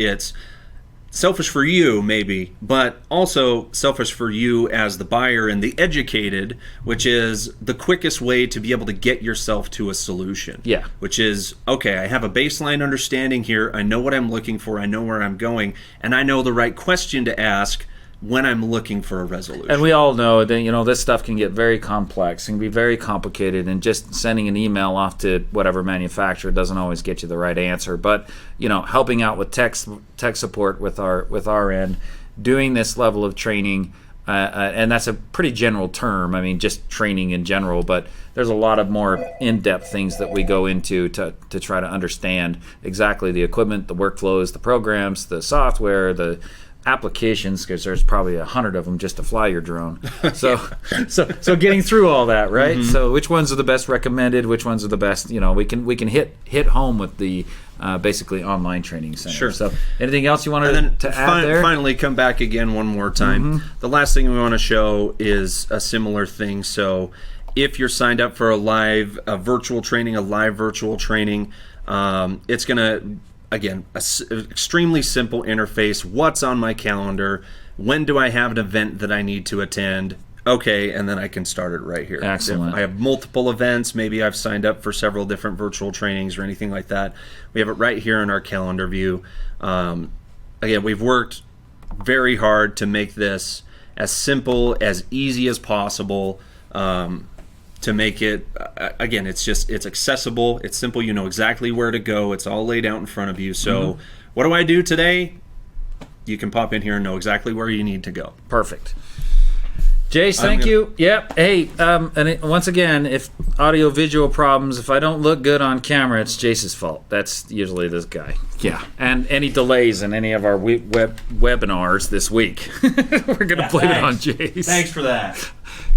selfish for you maybe, but also selfish for you as the buyer and the educated, which is the quickest way to be able to get yourself to a solution. Yeah. Which is, okay, I have a baseline understanding here. I know what I'm looking for. I know where I'm going. And I know the right question to ask when I'm looking for a resolution. And we all know that, this stuff can get very complex and can be very complicated, and just sending an email off to whatever manufacturer doesn't always get you the right answer. But, helping out with tech support with our end, doing this level of training, and that's a pretty general term. I mean, just training in general, but there's a lot of more in-depth things that we go into to try to understand exactly the equipment, the workflows, the programs, the software, the applications, because there's probably 100 of them just to fly your drone. So getting through all that, right? Mm-hmm. So which ones are the best recommended? Which ones are the best? We can hit home with the basically online training center. Sure. So anything else you wanted to add there? Finally, come back again one more time. Mm-hmm. The last thing we want to show is a similar thing. So if you're signed up for a live virtual training, it's going to, again, extremely simple interface. What's on my calendar? When do I have an event that I need to attend? Okay, and then I can start it right here. Excellent. If I have multiple events, maybe I've signed up for several different virtual trainings or anything like that. We have it right here in our calendar view. Again, we've worked very hard to make this as simple, as easy as possible. To make it, again, it's accessible, it's simple, you know exactly where to go, it's all laid out in front of you. So what do I do today? You can pop in here and know exactly where you need to go. Perfect. Jace, thank you. Yep. Hey, once again, if audio-visual problems, if I don't look good on camera, it's Jace's fault. That's usually this guy. Yeah. And any delays in any of our webinars this week, we're going to blame it on Jace. Thanks for that.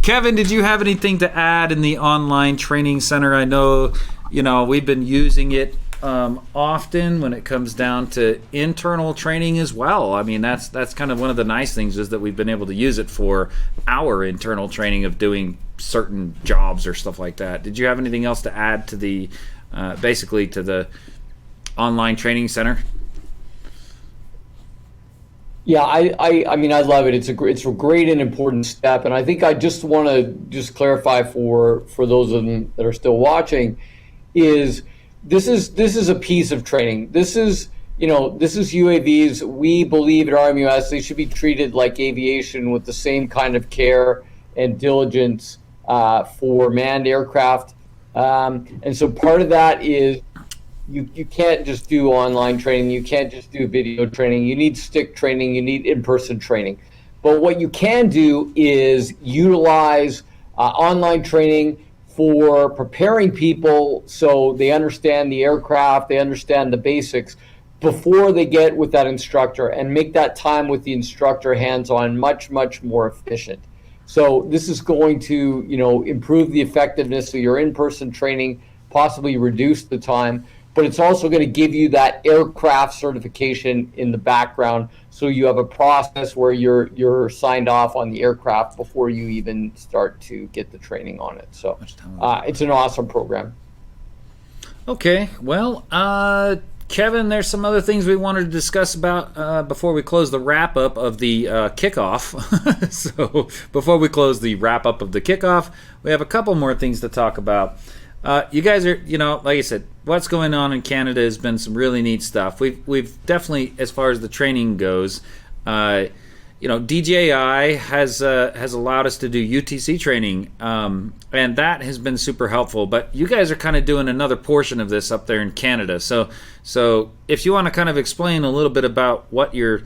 Kevin, did you have anything to add in the online training center? I know, we've been using it often when it comes down to internal training as well. I mean, that's kind of one of the nice things, is that we've been able to use it for our internal training of doing certain jobs or stuff like that. Did you have anything else to add to the basically to the online training center? Yeah, I mean, I love it. It's a great and important step, and I think I just want to clarify for those of them that are still watching, is this is a piece of training. This is UAVs. We believe at RMUS they should be treated like aviation, with the same kind of care and diligence for manned aircraft, and so part of that is. You can't just do online training. You can't just do video training. You need stick training. You need in-person training. But what you can do is utilize online training for preparing people so they understand the aircraft, they understand the basics before they get with that instructor, and make that time with the instructor hands-on much, much more efficient. So this is going to, improve the effectiveness of your in-person training, possibly reduce the time. But it's also going to give you that aircraft certification in the background, so you have a process where you're signed off on the aircraft before you even start to get the training on it. So it's an awesome program. Okay, well, Kevin, there's some other things we wanted to discuss about before we close the wrap-up of the kickoff. So before we close the wrap-up of the kickoff, we have a couple more things to talk about. You guys are, like I said, what's going on in Canada has been some really neat stuff. We've definitely, as far as the training goes, DJI has allowed us to do UTC training, and that has been super helpful. But you guys are kind of doing another portion of this up there in Canada. So if you want to kind of explain a little bit about what you're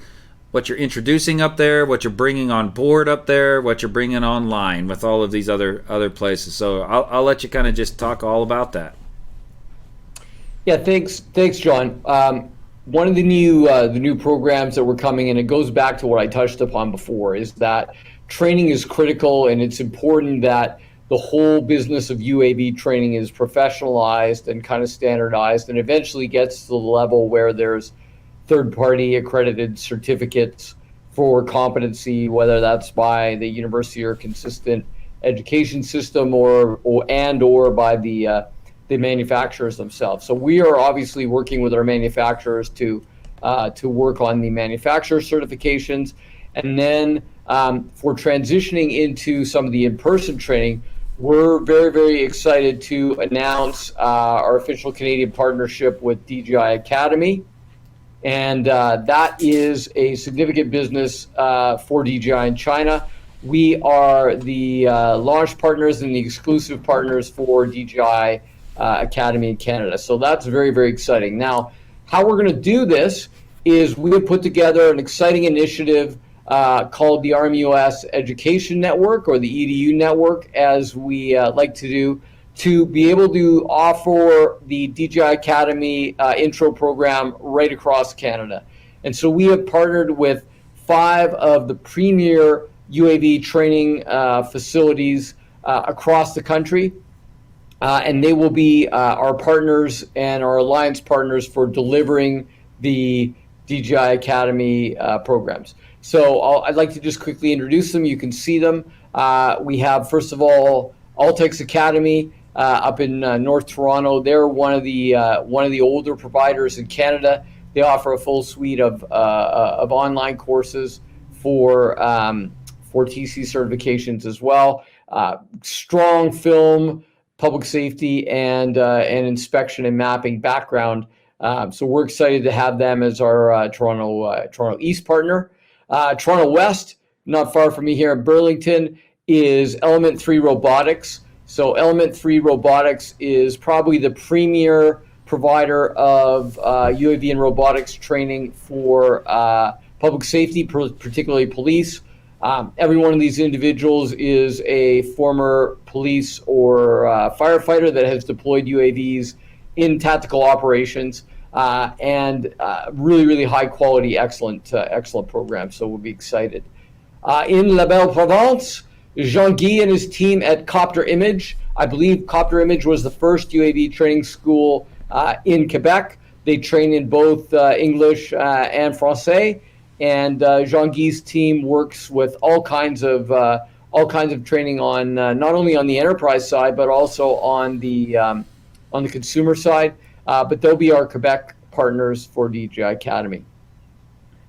introducing up there, what you're bringing on board up there, what you're bringing online with all of these other places. So I'll let you kind of just talk all about that. Yeah, thanks, John. One of the new programs that we're coming in, it goes back to what I touched upon before, is that training is critical, and it's important that the whole business of UAV training is professionalized and kind of standardized, and eventually gets to the level where there's third-party accredited certificates for competency, whether that's by the university or consistent education system, or by the manufacturers themselves. So we are obviously working with our manufacturers to to work on the manufacturer certifications. And then for transitioning into some of the in-person training, we're very, very excited to announce our official Canadian partnership with DJI Academy. And that is a significant business for DJI in China. We are the launch partners and the exclusive partners for DJI Academy in Canada. So that's very, very exciting. Now, how we're going to do this is we have put together an exciting initiative called the RMUS Education Network, or the EDU Network, as we like to do, to be able to offer the DJI Academy intro program right across Canada. And so we have partnered with 5 of the premier UAV training facilities across the country, and they will be our partners and our alliance partners for delivering the DJI Academy programs. So I'd like to just quickly introduce them. You can see them. We have, first of all, Autel Academy up in North Toronto. They're one of the older providers in Canada. They offer a full suite of online courses for TC certifications as well. Strong film, public safety, and inspection and mapping background. So we're excited to have them as our Toronto East partner. Toronto West, not far from me here in Burlington, is Element 3 Robotics. So Element 3 Robotics is probably the premier provider of UAV and robotics training for public safety, particularly police. Every one of these individuals is a former police or firefighter that has deployed UAVs in tactical operations, and really, really high quality, excellent program. So we'll be excited. In La Belle Provence, Jean-Guy and his team at Copter Image. I believe Copter Image was the first UAV training school in Quebec. They train in both English and Francais. And Jean-Guy's team works with all kinds of training on not only on the enterprise side but also on the consumer side. But they'll be our Quebec partners for DJI Academy.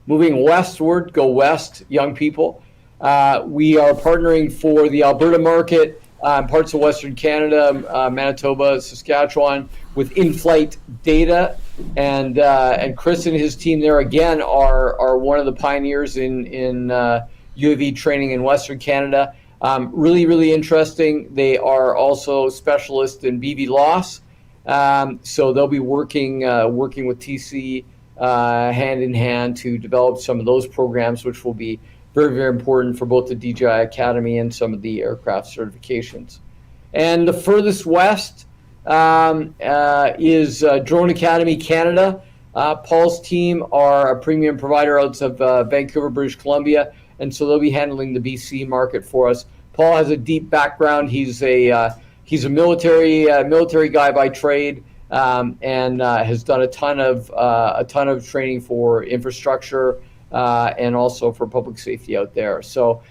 Moving westward, go west, young people. We are partnering for the Alberta market, parts of Western Canada, Manitoba, Saskatchewan, with in-flight data, and Chris and his team there again are one of the pioneers in UAV training in Western Canada. Really, really interesting. They are also specialists in BV loss, so they'll be working with TC hand in hand to develop some of those programs, which will be very, very important for both the DJI Academy and some of the aircraft certifications. And the furthest west is Drone Academy Canada. Paul's team are a premium provider out of Vancouver, British Columbia, and so they'll be handling the BC market for us. Paul has a deep background. He's a military guy by trade, and has done a ton of training for infrastructure and also for public safety out there. So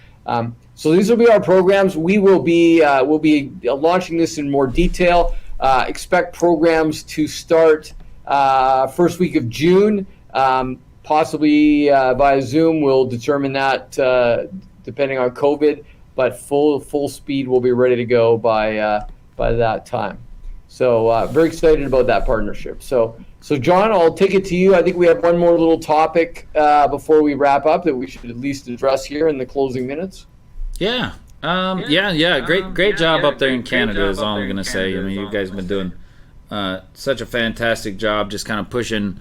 these will be our programs. We'll be launching this in more detail. Expect programs to start first week of June, possibly via Zoom. We'll determine that depending on COVID, but full speed will be ready to go by that time. So very excited about that partnership. So John, I'll take it to you. I think we have one more little topic before we wrap up that we should at least address here in the closing minutes. Yeah. Great job up there in Canada is all I'm going to say. I mean, you guys have been doing such a fantastic job just kind of pushing,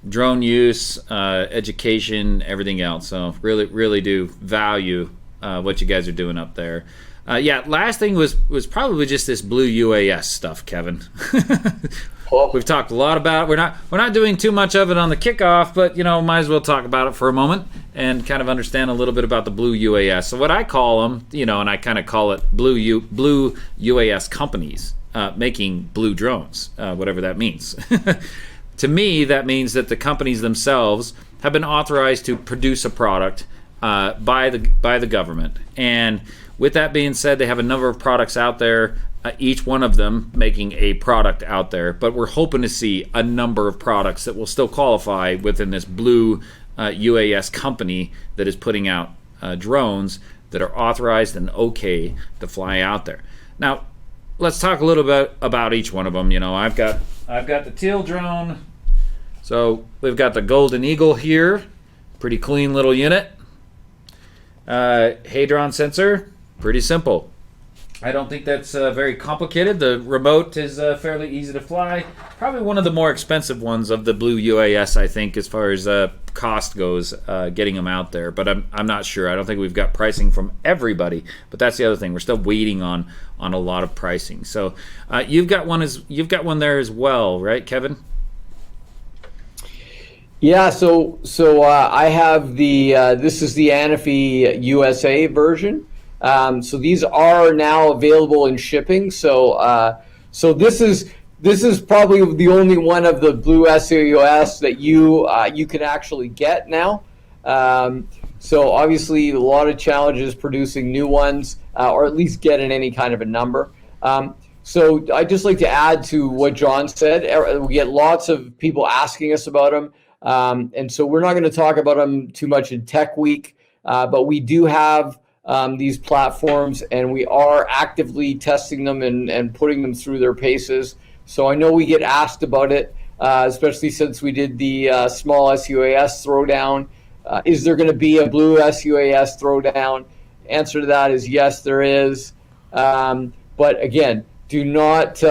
drone use, education, everything else. So really do value what you guys are doing up there. Last thing was probably just this blue UAS stuff, Kevin. We've talked a lot about it. We're not doing too much of it on the kickoff, but might as well talk about it for a moment and kind of understand a little bit about the blue UAS. So what I call them, and I kind of call it blue UAS companies making blue drones, whatever that means. To me, that means that the companies themselves have been authorized to produce a product by the government. And with that being said, they have a number of products out there each one of them making a product out there, but we're hoping to see a number of products that will still qualify within this blue UAS company that is putting out drones that are authorized and okay to fly out there. Now, let's talk a little bit about each one of them. You know, I've got the teal drone. So we've got the Golden Eagle here, pretty clean little unit. Hadron sensor, pretty simple. I don't think that's very complicated. The remote is fairly easy to fly. Probably one of the more expensive ones of the blue UAS, I think, as far as cost goes, getting them out there. But I'm not sure. I don't think we've got pricing from everybody. But that's the other thing. We're still waiting on a lot of pricing. So you've got one there as well, right, Kevin? Yeah. So I have the this is the Anafi USA version. So these are now available in shipping. So this is probably the only one of the blue SAOS that you can actually get now. So obviously a lot of challenges producing new ones, or at least getting any kind of a number. So I'd just like to add to what John said. We get lots of people asking us about them, and so we're not going to talk about them too much in Tech Week, but we do have these platforms, and we are actively testing them and putting them through their paces. So I know we get asked about it, especially since we did the small SUAS throwdown. Is there going to be a blue SUAS throwdown? Answer to that is yes, there is. But again, do not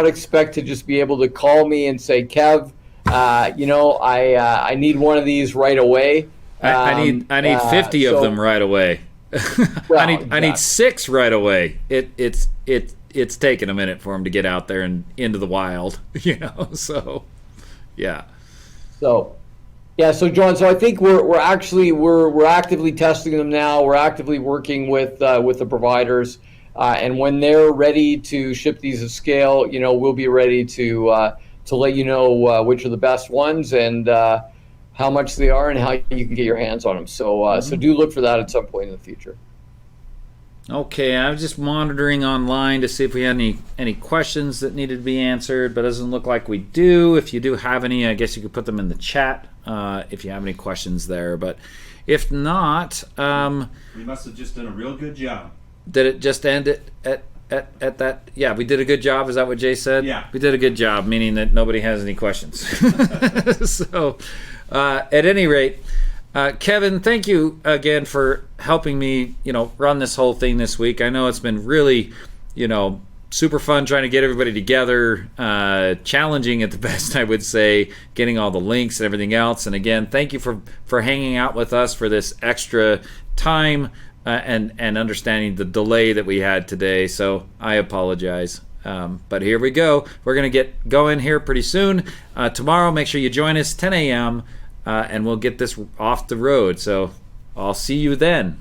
expect to just be able to call me and say, Kev, I need one of these right away. I need 50 of them right away. Well, I need 6 right away. It's taken a minute for them to get out there and into the wild, So, yeah. So John. So I think we're actively testing them now. We're actively working with the providers, and when they're ready to ship these at scale, we'll be ready to let you know which are the best ones and how much they are and how you can get your hands on them. So so do look for that at some point in the future. Okay, I was just monitoring online to see if we had any questions that needed to be answered, but it doesn't look like we do. If you do have any, I guess you could put them in the chat if you have any questions there. But if not, we must have just done a real good job. Did it just end at that? Yeah, we did a good job. Is that what Jay said? Yeah. We did a good job, meaning that nobody has any questions. So, at any rate, Kevin, thank you again for helping me, run this whole thing this week. I know it's been really, super fun trying to get everybody together, challenging at the best, I would say, getting all the links and everything else. And again, thank you for hanging out with us for this extra time and understanding the delay that we had today. So I apologize. But here we go. We're going to get going here pretty soon. Tomorrow, make sure you join us 10 a.m. And we'll get this off the road. So I'll see you then.